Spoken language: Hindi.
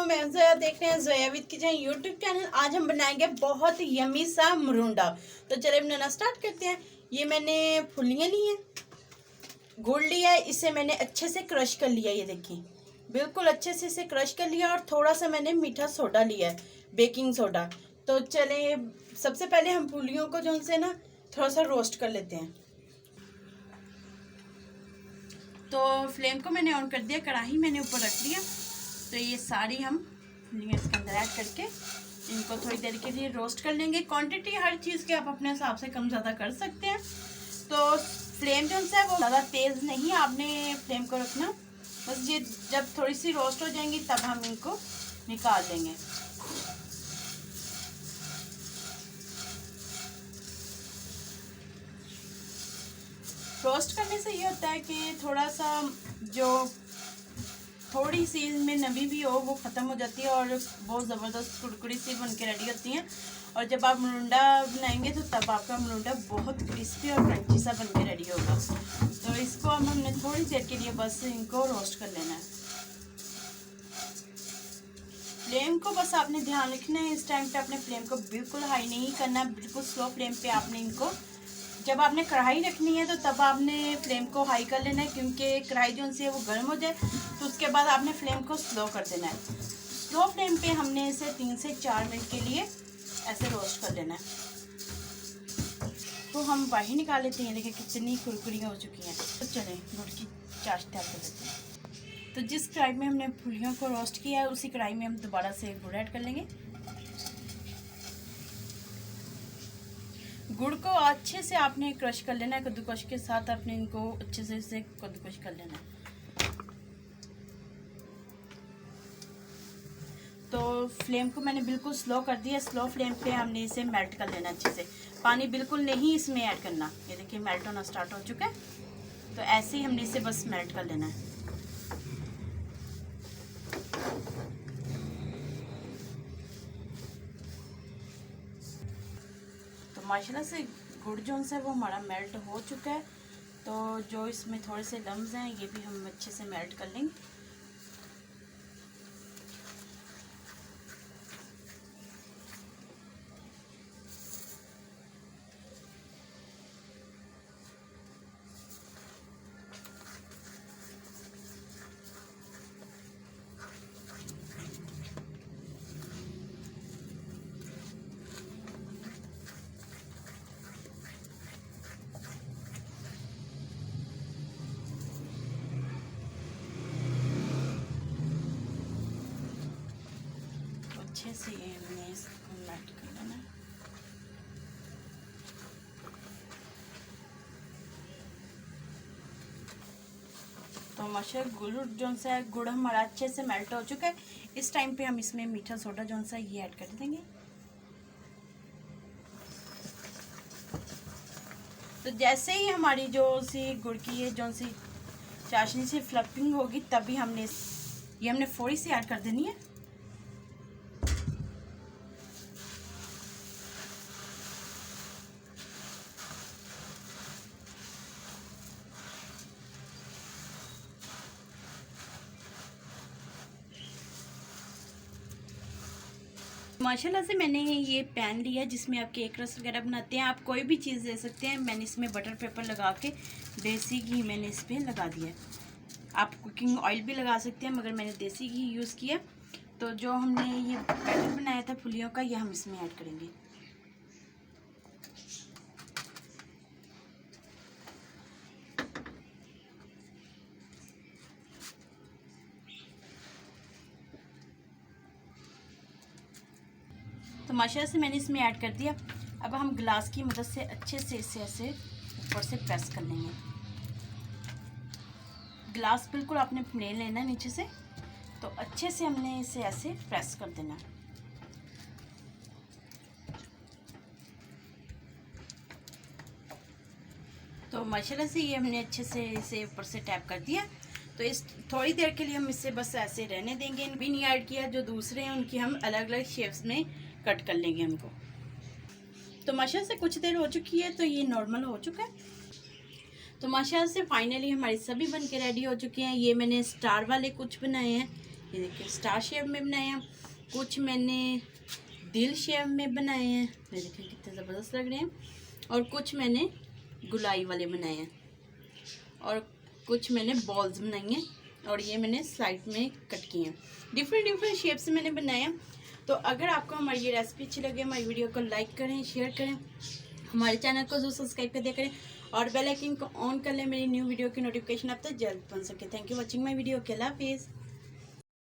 मैं जोया, देख रहे हैं Zoya with kitchen YouTube channel. आज हम बनाएंगे बहुत यमी सा मुरुंडा। तो चलिए बनाना स्टार्ट करते हैं। ये मैंने फुलियाँ ली हैं, गुड़ लिया है, इसे मैंने अच्छे से क्रश कर लिया। ये देखिए बिल्कुल अच्छे से इसे क्रश कर लिया। और थोड़ा सा मैंने मीठा सोडा लिया है, बेकिंग सोडा। तो चले सबसे पहले हम फुलियों को जो उनसे ना थोड़ा सा रोस्ट कर लेते हैं। तो फ्लेम को मैंने ऑन कर दिया, कढ़ाई मैंने ऊपर रख दिया। तो ये सारी हम फुलियाँ इसके अंदर ऐड करके इनको थोड़ी देर के लिए रोस्ट कर लेंगे। क्वांटिटी हर चीज़ के आप अपने हिसाब से कम ज़्यादा कर सकते हैं। तो फ्लेम जो है वो ज़्यादा तेज़ नहीं आपने फ्लेम को रखना, बस ये जब थोड़ी सी रोस्ट हो जाएंगी तब हम इनको निकाल लेंगे। रोस्ट करने से ये होता है कि थोड़ा सा जो थोड़ी सी इनमें नमी भी हो वो ख़त्म हो जाती है और बहुत ज़बरदस्त कुरकुरी सी बन के रेडी होती हैं। और जब आप मुरुंडा बनाएंगे तो तब आपका मुरुंडा बहुत क्रिस्पी और क्रंची सा बन के रेडी होगा। तो इसको अब हमने थोड़ी देर के लिए बस इनको रोस्ट कर लेना है। फ्लेम को बस आपने ध्यान रखना है, इस टाइम पे अपने फ्लेम को बिल्कुल हाई नहीं करना, बिल्कुल स्लो फ्लेम पे आपने इनको, जब आपने कढ़ाई रखनी है तो तब आपने फ्लेम को हाई कर लेना है, क्योंकि कढ़ाई जो है वो गर्म हो जाए तो उसके बाद आपने फ्लेम को स्लो कर देना है। स्लो फ्लेम पे हमने इसे 3 से 4 मिनट के लिए ऐसे रोस्ट कर लेना है। तो हम बाहर निकाल लेते हैं, देखिए कितनी कुरकुरियाँ हो चुकी हैं। तो चलें गुड़ की चाश तैयार कर लेते हैं। तो जिस कढ़ाई में हमने फुलियों को रोस्ट किया है उसी कढ़ाई में हम दोबारा से गुड़ ऐड कर लेंगे। गुड़ को अच्छे से आपने क्रश कर लेना है, कद्दूकश के साथ आपने इनको अच्छे से इसे कद्दूकश कर लेना है। तो फ्लेम को मैंने बिल्कुल स्लो कर दिया। स्लो फ्लेम पे हमने इसे मेल्ट कर लेना अच्छे से। पानी बिल्कुल नहीं इसमें ऐड करना। ये देखिए मेल्ट होना स्टार्ट हो चुका है। तो ऐसे ही हमने इसे बस मेल्ट कर लेना है। तो माशाल्लाह से गुड़ जो है वो हमारा मेल्ट हो चुका है। तो जो इसमें थोड़े से लम्स हैं ये भी हम अच्छे से मेल्ट कर लेंगे। अच्छे से हमने इसको मेल्ट कर लेना है। तो माशाल्लाह गुड़ हमारा अच्छे से मेल्ट हो चुका है। इस टाइम पे हम इसमें मीठा सोडा जो सा ये ऐड कर देंगे। तो जैसे ही हमारी जो सी गुड़ की ये जो सी चाशनी से फ्लपिंग होगी तभी हमने ये हमने थोड़ी सी ऐड कर देनी है। माशाल्लाह से मैंने ये पैन लिया जिसमें आप केक रस वगैरह बनाते हैं। आप कोई भी चीज़ दे सकते हैं। मैंने इसमें बटर पेपर लगा के देसी घी मैंने इस पर लगा दिया। आप कुकिंग ऑयल भी लगा सकते हैं, मगर मैंने देसी घी यूज़ किया। तो जो हमने ये बैटर बनाया था फुलियों का, ये हम इसमें ऐड करेंगे। तो माशाल्लाह से मैंने इसमें ऐड कर दिया। अब हम ग्लास की मदद से अच्छे से इसे ऐसे ऊपर से प्रेस कर लेंगे। ग्लास बिल्कुल आपने ले लेना नीचे से। तो अच्छे से हमने इसे ऐसे प्रेस कर देना। तो माशाल्लाह से ये हमने अच्छे से इसे ऊपर से टैप कर दिया। तो इस थोड़ी देर के लिए हम इसे बस ऐसे रहने देंगे। भी नहीं ऐड किया, जो दूसरे हैं उनकी हम अलग अलग शेप्स में कट कर लेंगे उनको। तो माशाल्लाह से कुछ देर हो चुकी है, तो ये नॉर्मल हो चुका है। तो माशाल्लाह से फाइनली हमारी सभी बन के रेडी हो चुके हैं। ये मैंने स्टार वाले कुछ बनाए हैं, ये देखिए स्टार शेप में बनाए हैं, कुछ मैंने दिल शेप में बनाए हैं, ये देखिए कितने ज़बरदस्त लग रहे हैं, और कुछ मैंने गुलाई वाले बनाए हैं, और कुछ मैंने बॉल्स बनाई हैं, और ये मैंने स्लाइड में कट किए हैं। डिफरेंट शेप से मैंने बनाए हैं। तो अगर आपको हमारी ये रेसिपी अच्छी लगे, हमारी वीडियो को लाइक करें, शेयर करें, हमारे चैनल को जरूर सब्सक्राइब कर दिया करें, और बेल आइकन को ऑन कर लें, मेरी न्यू वीडियो की नोटिफिकेशन आप तक जल्द पहुंच सके। Thank you watching my video. अल्लाह हाफिज़।